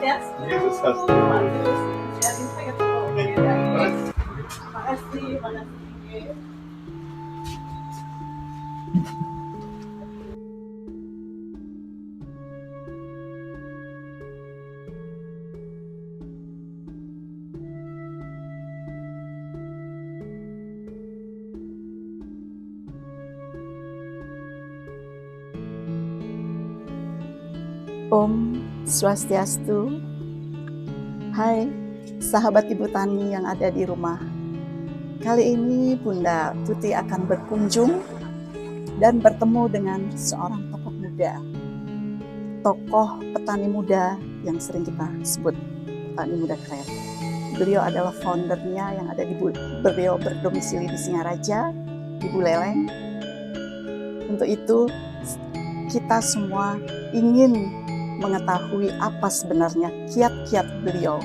Swastiastu. Sharing saya ketemu beda. Makasih, makasih. Om Swastiastu. Hai sahabat Ibu Tani yang ada di rumah. Kali ini Bunda Tuti akan berkunjung dan bertemu dengan seorang tokoh muda. Tokoh petani muda yang sering kita sebut petani muda keren. Beliau adalah foundernya yang ada beliau berdomisili di Singaraja, di Buleleng. Untuk itu kita semua ingin mengetahui apa sebenarnya kiat-kiat beliau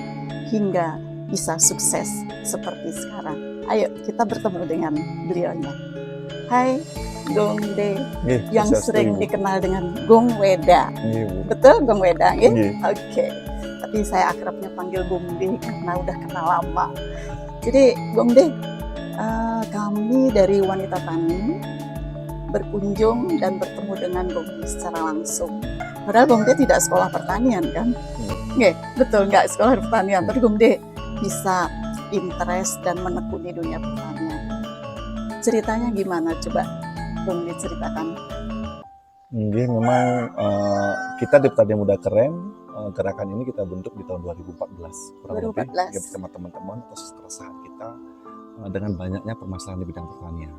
hingga bisa sukses seperti sekarang. Ayo kita bertemu dengan beliaunya. Hai Gong De, yang sering dikenal dengan Gong Weda. Betul Gong Weda? Oke. Tapi saya akrabnya panggil Gong De karena udah kenal lama. Jadi Gong De, kami dari Wanita Tani berkunjung dan bertemu dengan Gong De secara langsung. Padahal Gong De tidak sekolah pertanian kan? Nggak, betul nggak sekolah pertanian. Tapi Gong De bisa interest dan menekuni dunia pertanian. Ceritanya gimana? Coba Gong De ceritakan. Jadi memang kita di Petani Muda Keren, gerakan ini kita bentuk di tahun 2014. Kurang lebih bersama teman-teman atas keresahan kita dengan banyaknya permasalahan di bidang pertanian.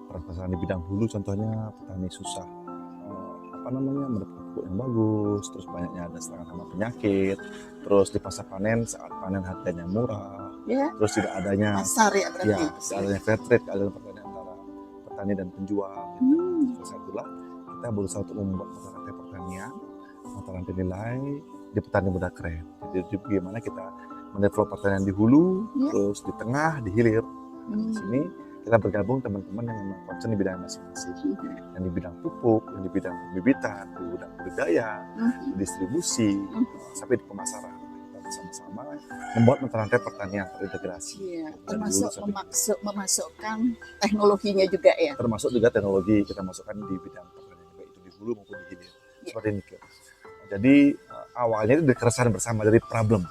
Permasalahan di bidang hulu contohnya petani susah mendapat pupuk yang bagus, terus banyaknya ada serangan hama penyakit, terus di pasca panen saat panen harganya murah, terus tidak adanya pasar tidak adanya fair trade, keadilan pertanian antara petani dan penjual. Gitu. Saat itulah kita berusaha untuk membuat mata rantai pertanian, mata rantai nilai di Petani Muda Keren. Jadi bagaimana kita mendevelop pertanian di hulu, terus di tengah, di hilir. Di sini kita bergabung teman-teman yang memang concern di bidang masing-masing, yang di bidang pupuk, yang di bidang pembibitan, di bidang budidaya, distribusi, sampai di pemasaran. Kita bersama-sama membuat mata rantai pertanian terintegrasi. Termasuk memasukkan teknologinya juga ya. Termasuk juga teknologi kita masukkan di bidang pertanian, baik itu di hulu maupun di hilir. Seperti ini. Jadi awalnya itu dari keresahan bersama, dari problem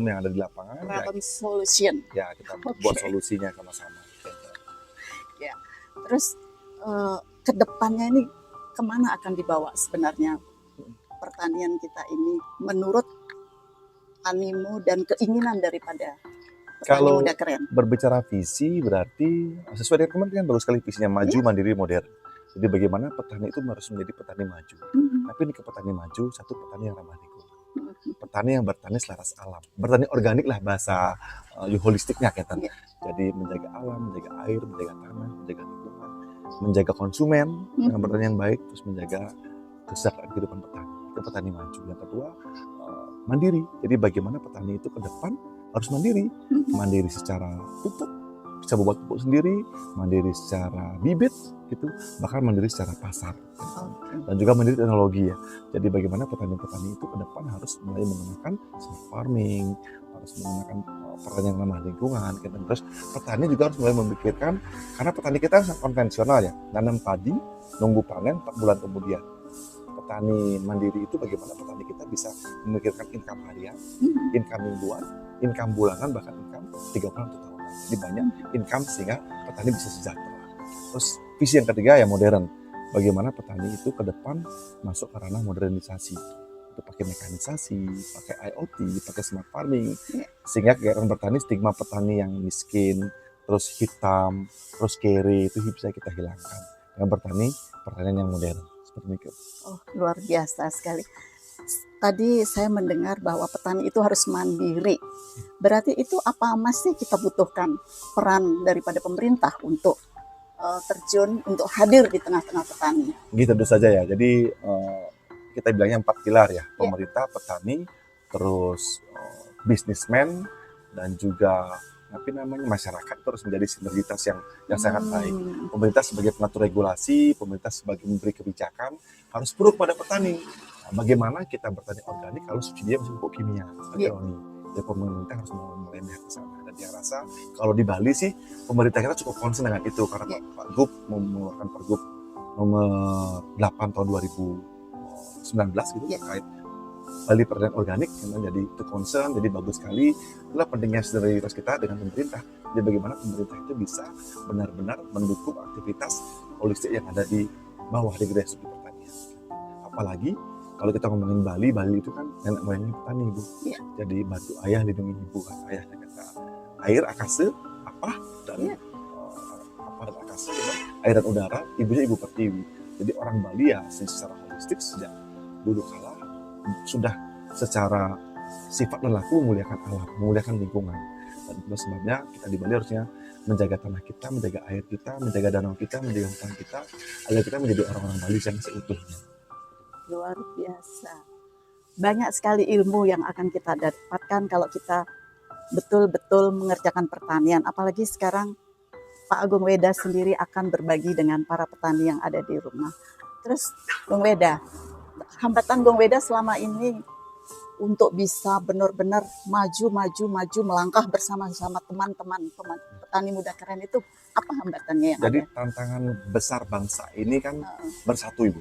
yang ada di lapangan. Solution. Ya, kita buat solusinya sama-sama. Ya, terus kedepannya ini kemana akan dibawa sebenarnya pertanian kita ini menurut animo dan keinginan daripada Petani Muda Keren? Berbicara visi berarti sesuai dengan kemarin kan bagus sekali visinya, maju, mandiri, modern. Jadi bagaimana petani itu harus menjadi petani maju. Tapi ini ke petani maju, satu petani yang ramah lingkungan. Petani yang bertani selaras alam, bertani organik lah bahasa holistiknya kan. Jadi menjaga alam, menjaga air, menjaga tanah, menjaga lingkungan, menjaga konsumen dengan bertani yang baik, terus menjaga kesejahteraan kehidupan petani. Itu petani maju. Yang kedua mandiri. Jadi bagaimana petani itu ke depan harus mandiri, mandiri secara pupuk, bisa membuat pupuk sendiri, mandiri secara bibit, gitu, bahkan mandiri secara pasar, dan juga mandiri teknologi ya. Jadi bagaimana petani-petani itu ke depan harus mulai menggunakan smart farming, harus menggunakan pertanian ramah lingkungan, gitu. Terus petani juga harus mulai memikirkan, karena petani kita sangat konvensional ya, nanam padi, nunggu panen 4 bulan kemudian. Petani mandiri itu bagaimana petani kita bisa memikirkan income harian, income mingguan, income bulanan, bahkan income 3 bulan atau tahunan. Jadi banyak income sehingga petani bisa sejahtera. Terus visi yang ketiga ya modern. Bagaimana petani itu ke depan masuk ke ranah modernisasi. Itu pakai mekanisasi, pakai IoT, pakai smart farming. Sehingga kegiatan bertani, stigma petani yang miskin, terus hitam, terus kere itu bisa kita hilangkan. Dengan bertani, pertanian yang modern. Seperti itu. Oh, luar biasa sekali. Tadi saya mendengar bahwa petani itu harus mandiri. Berarti itu apa masih kita butuhkan peran daripada pemerintah untuk terjun, untuk hadir di tengah-tengah petani? Gitu tentu saja ya. Jadi kita bilangnya 4 pilar ya. Pemerintah, petani, terus bisnismen, dan juga masyarakat terus menjadi sinergitas yang sangat baik. Pemerintah sebagai pengatur regulasi, pemerintah sebagai memberi kebijakan harus pro kepada petani. Nah, bagaimana kita bertani organik kalau subsidinya masih pupuk kimia? Iya. Ya pemerintah harus mulai melihat ke sana. Dan dia rasa kalau di Bali sih pemerintah kita cukup concern dengan itu karena Iya. Pak Gub mengeluarkan Pergub nomor 8 tahun 2019 gitu Iya. terkait Bali pertanian organik yang menjadi itu concern, jadi bagus sekali. Itulah pentingnya solidaritas kita dengan pemerintah. Jadi bagaimana pemerintah itu bisa benar-benar mendukung aktivitas holistik yang ada di bawah di grassroots pertanian. Apalagi kalau kita ngomongin Bali, Bali itu kan nenek moyangnya petani, Bu. Iya. Jadi bantu ayah lindungi ibu kan, ayahnya kata air akase apa dan Iya. apa dan akase gitu, air dan udara, ibunya ibu pertiwi. Jadi orang Bali ya secara holistik sejak dulu kala sudah secara sifat lelaku memuliakan alam, memuliakan lingkungan. Dan itu sebabnya kita di Bali harusnya menjaga tanah kita, menjaga air kita, menjaga danau kita, menjaga hutan kita, agar kita menjadi orang-orang Bali yang seutuhnya. Luar biasa. Banyak sekali ilmu yang akan kita dapatkan kalau kita betul-betul mengerjakan pertanian. Apalagi sekarang Pak Agung Weda sendiri akan berbagi dengan para petani yang ada di rumah. Terus Bung Weda, hambatan Bung Weda selama ini untuk bisa benar-benar maju melangkah bersama-sama teman-teman petani muda keren itu apa hambatannya yang Jadi ada? tantangan besar bangsa ini kan bersatu, Ibu.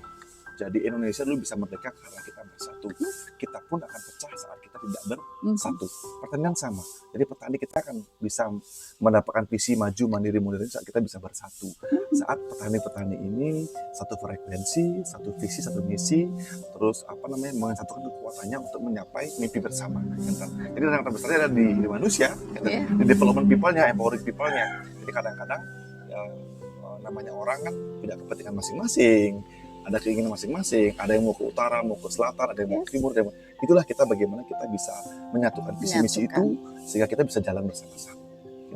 Jadi Indonesia dulu bisa merdeka karena kita bersatu. Kita pun akan pecah saat kita tidak bersatu. Pertanian sama. Jadi petani kita akan bisa mendapatkan visi maju mandiri modern saat kita bisa bersatu. Saat petani-petani ini satu frekuensi, satu visi, satu misi, terus mengesatukan kekuatannya untuk mencapai mimpi bersama. Jadi tantangan terbesarnya ada di manusia, di development people-nya, empowering people-nya. Jadi kadang-kadang namanya orang kan tidak kepentingan masing-masing. Ada keinginan masing-masing, ada yang mau ke utara, mau ke selatan, ada yang mau ke timur, itulah kita bagaimana kita bisa menyatukan visi misi itu sehingga kita bisa jalan bersama-sama.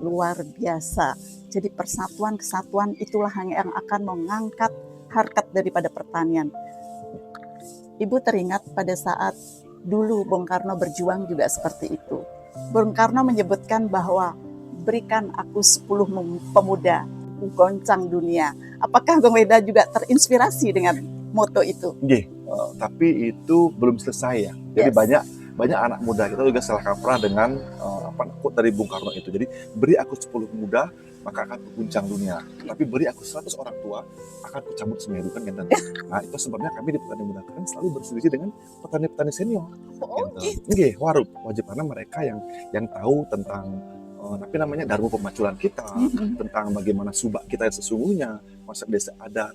Luar biasa. Jadi persatuan kesatuan itulah yang akan mengangkat harkat daripada pertanian. Ibu teringat pada saat dulu Bung Karno berjuang juga seperti itu. Bung Karno menyebutkan bahwa berikan aku 10 pemuda goncang dunia. Apakah Bung Weda juga terinspirasi dengan moto itu? Tapi itu belum selesai ya. Jadi banyak anak muda kita juga salah kaprah dengan quote dari Bung Karno itu. Jadi beri aku 10 pemuda maka akan kuguncang dunia. Tapi beri aku 100 orang tua akan kucabut Semeru kan gitu. Nah itu sebabnya kami di Petani Muda Keren selalu berselisih dengan petani-petani senior. Warup wajib karena mereka yang tahu tentang darmu pemacuran kita, tentang bagaimana subak kita yang sesungguhnya, konsep desa adat,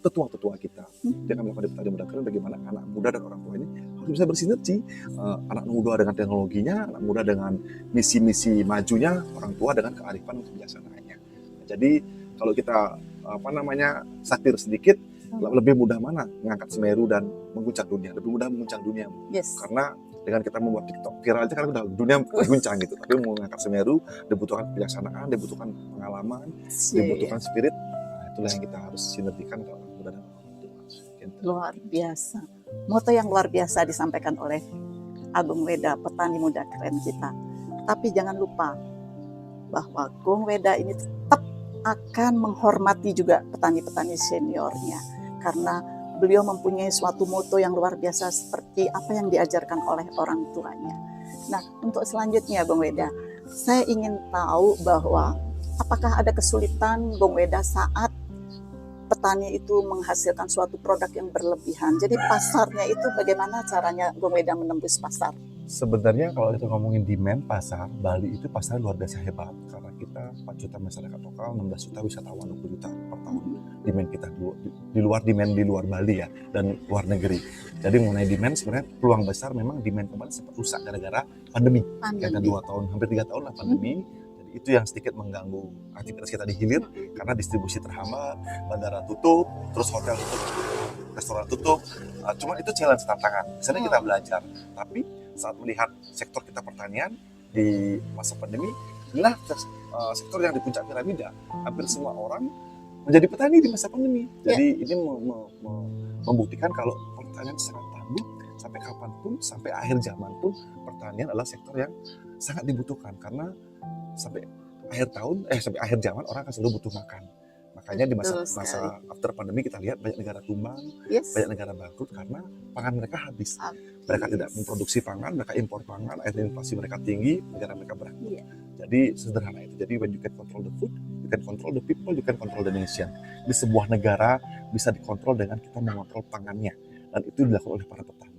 tetua-tetua kita. Dia akan melakukan di Petani Muda Keren bagaimana anak muda dan orang tua ini harus bisa bersinergi. Anak muda dengan teknologinya, anak muda dengan misi-misi majunya, orang tua dengan kearifan dan kebijaksanaannya. Jadi kalau kita satir sedikit, lebih mudah mana mengangkat Semeru dan mengguncang dunia? Lebih mudah mengguncang dunia. Karena dengan kita membuat TikTok viral aja kan udah dunia guncang gitu. Tapi mau mengangkat Semeru dibutuhkan kebijaksanaan, dibutuhkan pengalaman, dibutuhkan spirit. Nah, itulah yang kita harus sinergikan kalau anak muda dan orang tua. Luar biasa. Moto yang luar biasa disampaikan oleh Agung Weda, petani muda keren kita. Tapi jangan lupa bahwa Agung Weda ini tetap akan menghormati juga petani-petani seniornya. Karena beliau mempunyai suatu moto yang luar biasa seperti apa yang diajarkan oleh orang tuanya. Nah, untuk selanjutnya Bung Weda, saya ingin tahu bahwa apakah ada kesulitan Bung Weda saat petani itu menghasilkan suatu produk yang berlebihan. Jadi pasarnya itu bagaimana caranya Bung Weda menembus pasar? Sebenarnya kalau kita ngomongin demand pasar, Bali itu pasar luar biasa hebat. Karena kita 4 juta masyarakat lokal, 16 juta wisatawan, 20 juta per tahun. Demand kita di luar Bali ya, dan luar negeri. Jadi mengenai demand sebenarnya peluang besar memang demand kembali sempat rusak gara-gara pandemi. Karena 2 tahun, hampir 3 tahun lah pandemi. Jadi itu yang sedikit mengganggu aktivitas kita di hilir karena distribusi terhambat, bandara tutup, terus hotel tutup, restoran tutup. Cuma itu challenge tantangan. Di sana kita belajar. Tapi saat melihat sektor kita pertanian di masa pandemi, inilah sektor yang di puncak piramida. Hampir semua orang menjadi petani di masa pandemi. Jadi ini membuktikan kalau pertanian sangat tangguh sampai kapanpun, sampai akhir zaman pun pertanian adalah sektor yang sangat dibutuhkan karena sampai akhir zaman orang akan selalu butuh makan. Makanya di Betul masa sekali. after pandemi kita lihat banyak negara tumbang, Yes. banyak negara bangkrut karena pangan mereka habis. Habis. Mereka tidak memproduksi pangan, mereka impor pangan, akhirnya inflasi mereka tinggi, negara mereka bangkrut. Iya. Jadi sederhana itu. Jadi when you can control the food, you can control the people, you can control the nation. Di sebuah negara bisa dikontrol dengan kita mengontrol pangannya, dan itu dilakukan oleh para petani.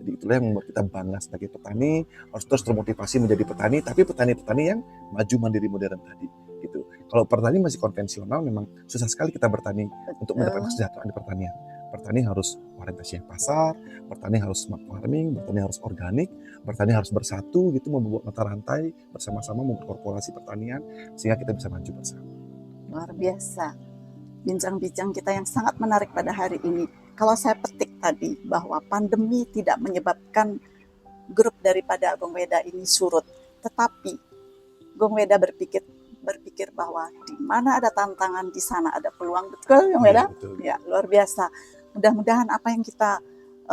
Jadi itulah yang membuat kita bangga sebagai petani, harus terus termotivasi menjadi petani, tapi petani-petani yang maju mandiri modern tadi. Gitu. Kalau petani masih konvensional, memang susah sekali kita bertani untuk mendapatkan kesejahteraan di pertanian. Petani harus orientasi pasar, petani harus smart farming, petani harus organik, petani harus bersatu gitu, membuat mata rantai bersama-sama, membuat korporasi pertanian sehingga kita bisa maju bersama. Luar biasa. Bincang-bincang kita yang sangat menarik pada hari ini. Kalau saya petik tadi bahwa pandemi tidak menyebabkan grup daripada Gong Weda ini surut, tetapi Gong Weda berpikir bahwa di mana ada tantangan, di sana ada peluang. Betul, Gong Weda? Ya, luar biasa. Mudah-mudahan apa yang kita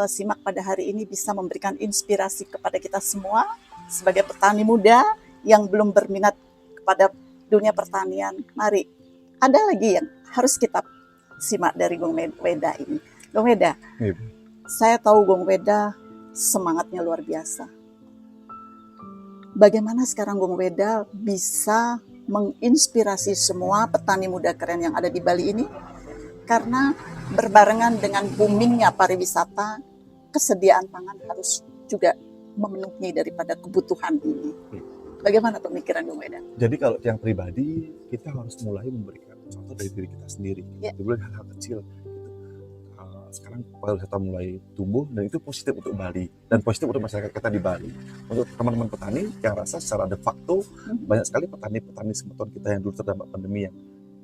simak pada hari ini bisa memberikan inspirasi kepada kita semua sebagai petani muda yang belum berminat kepada dunia pertanian. Mari, ada lagi yang harus kita simak dari Gong Weda ini. Gong Weda, saya tahu Gong Weda semangatnya luar biasa. Bagaimana sekarang Gong Weda bisa menginspirasi semua petani muda keren yang ada di Bali ini? Karena berbarengan dengan boomingnya pariwisata, kesediaan pangan harus juga memenuhi daripada kebutuhan ini. Bagaimana pemikiran Gong Weda? Jadi kalau yang pribadi, kita harus mulai memberikan contoh dari diri kita sendiri. Dulu hal-hal kecil. Sekarang pariwisata mulai tumbuh dan itu positif untuk Bali dan positif untuk masyarakat kita di Bali. Untuk teman-teman petani yang rasa secara de facto banyak sekali petani-petani semeton kita yang dulu terdampak pandemi yang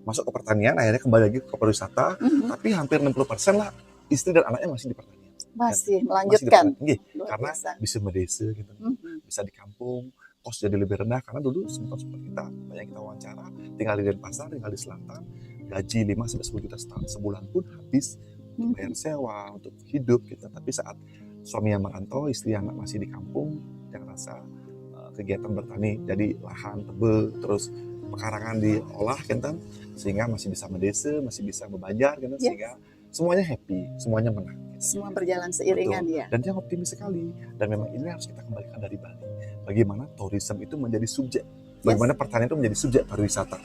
masuk ke pertanian akhirnya kembali lagi ke pariwisata, tapi hampir 60% lah istri dan anaknya masih di pertanian. Masih melanjutkan. Karena bisa mendesa gitu, bisa di kampung, kos jadi lebih rendah karena dulu sempat kita banyak kita wawancara tinggal di Denpasar, tinggal di selatan, gaji 5-10 juta sebulan pun habis bayar sewa, untuk hidup gitu. Tapi saat suami yang merantau, istri anak masih di kampung, yang rasa kegiatan bertani jadi lahan tebel, terus pekarangan diolah kan, sehingga masih bisa mendesa, masih bisa membanjar kan, sehingga semuanya happy, semuanya menang. Semua berjalan seiringan. Betul. Ya. Dan dia optimis sekali. Dan memang ini harus kita kembalikan dari Bali. Bagaimana tourism itu menjadi subjek, bagaimana pertanian itu menjadi subjek pariwisata,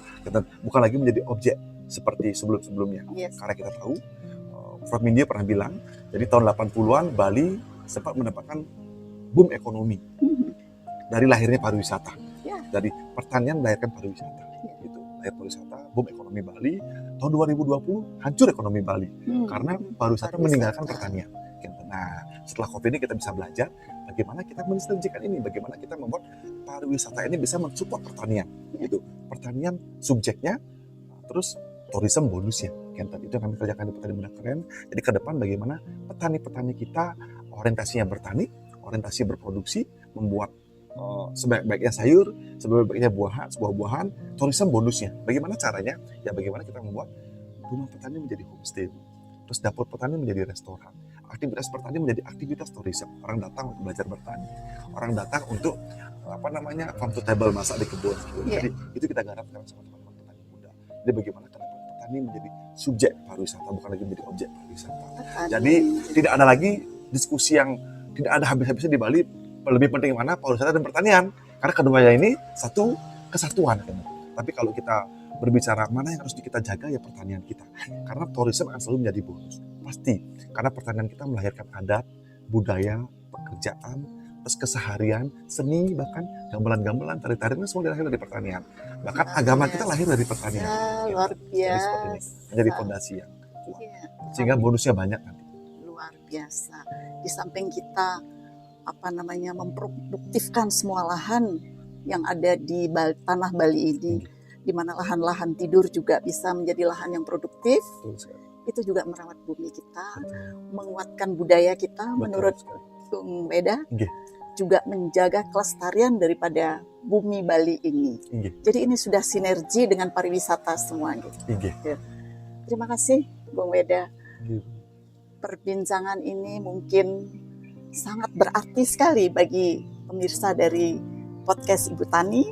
bukan lagi menjadi objek seperti sebelum-sebelumnya. Karena kita tahu Prof. Mindy pernah bilang, jadi tahun 80-an Bali sempat mendapatkan boom ekonomi dari lahirnya pariwisata. Dari pertanian melahirkan pariwisata. Gitu. Lahir pariwisata, boom ekonomi Bali. Tahun 2020 hancur ekonomi Bali karena pariwisata meninggalkan pertanian. Nah, setelah COVID ini kita bisa belajar bagaimana kita mensinergikan ini, bagaimana kita membuat pariwisata ini bisa mensupport pertanian. Gitu. Pertanian subjeknya, terus tourism bonusnya. Itu yang kami kerjakan di Petani Muda Keren. Jadi ke depan bagaimana petani-petani kita orientasinya bertani, orientasi berproduksi, membuat sebaik-baiknya sayur, sebaik-baiknya buah-buahan, tourism bonusnya. Bagaimana caranya? Ya bagaimana kita membuat rumah petani menjadi homestay, terus dapur petani menjadi restoran, aktivitas petani menjadi aktivitas tourism. Orang datang untuk belajar bertani, orang datang untuk farm to table, masak di kebun. Jadi itu kita garapkan sama teman-teman petani muda. Jadi bagaimana petani menjadi subjek pariwisata, bukan lagi menjadi objek pariwisata. Jadi tidak ada lagi diskusi yang tidak ada habis-habisnya di Bali, lebih penting mana pariwisata dan pertanian, karena keduanya ini satu kesatuan. Tapi kalau kita berbicara mana yang harus kita jaga, ya pertanian kita, karena tourism akan selalu menjadi bonus, pasti, karena pertanian kita melahirkan adat, budaya, pekerjaan, terus keseharian, seni, bahkan gamelan-gamelan, tari-tarian semua lahir dari pertanian. Bahkan agama kita lahir dari pertanian. Luar biasa. Menjadi fondasi yang kuat. Sehingga bonusnya banyak nanti. Luar biasa. Di samping kita memproduktifkan semua lahan yang ada di tanah Bali ini, di mana lahan-lahan tidur juga bisa menjadi lahan yang produktif. Itu juga merawat bumi kita, menguatkan budaya kita. Menurut Gong Weda, juga menjaga kelestarian daripada bumi Bali ini. Jadi ini sudah sinergi dengan pariwisata semua. Terima kasih Gong Weda. Perbincangan ini mungkin sangat berarti sekali bagi pemirsa dari podcast Ibu Tani.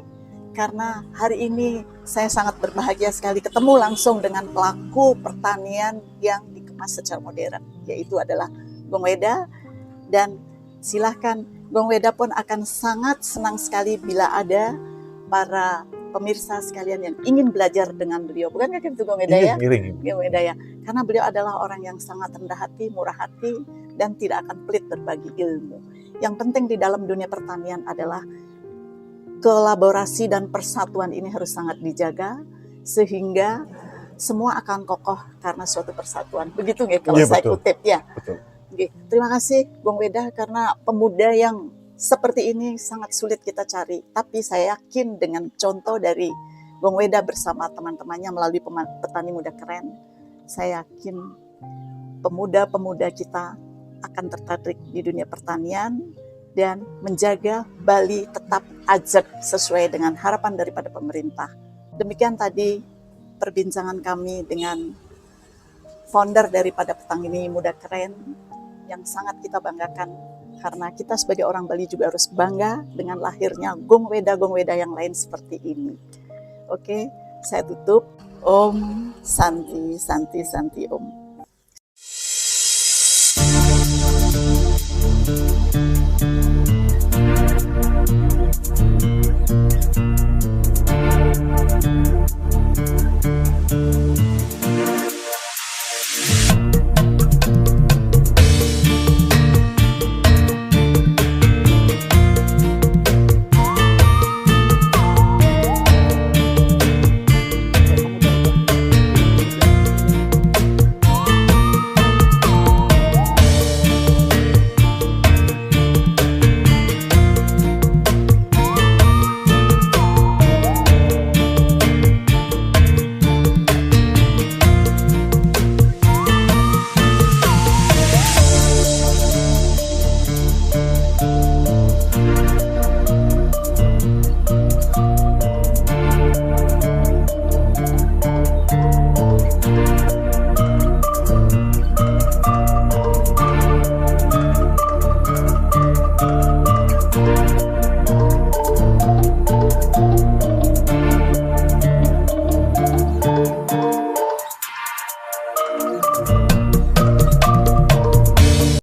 karena hari ini saya sangat berbahagia sekali ketemu langsung dengan pelaku pertanian yang dikemas secara modern, yaitu adalah Gong Weda. Dan silahkan, Gong Weda pun akan sangat senang sekali bila ada para pemirsa sekalian yang ingin belajar dengan beliau. Bukankah gitu Gong Weda ya? Ngiring. Gong Weda ya. Karena beliau adalah orang yang sangat rendah hati, murah hati, dan tidak akan pelit berbagi ilmu. Yang penting di dalam dunia pertanian adalah kolaborasi dan persatuan ini harus sangat dijaga sehingga semua akan kokoh karena suatu persatuan. Begitu nggak kalau saya kutip ya. Betul. Oke, terima kasih Gong Weda karena pemuda yang seperti ini sangat sulit kita cari. Tapi saya yakin dengan contoh dari Gong Weda bersama teman-temannya melalui Petani Muda Keren, saya yakin pemuda-pemuda kita akan tertarik di dunia pertanian dan menjaga Bali tetap ajak sesuai dengan harapan daripada pemerintah. Demikian tadi perbincangan kami dengan founder daripada Petani Muda Keren yang sangat kita banggakan, karena kita sebagai orang Bali juga harus bangga dengan lahirnya Gong Weda yang lain seperti ini. Oke, saya tutup. Om Santi Santi Santi Om.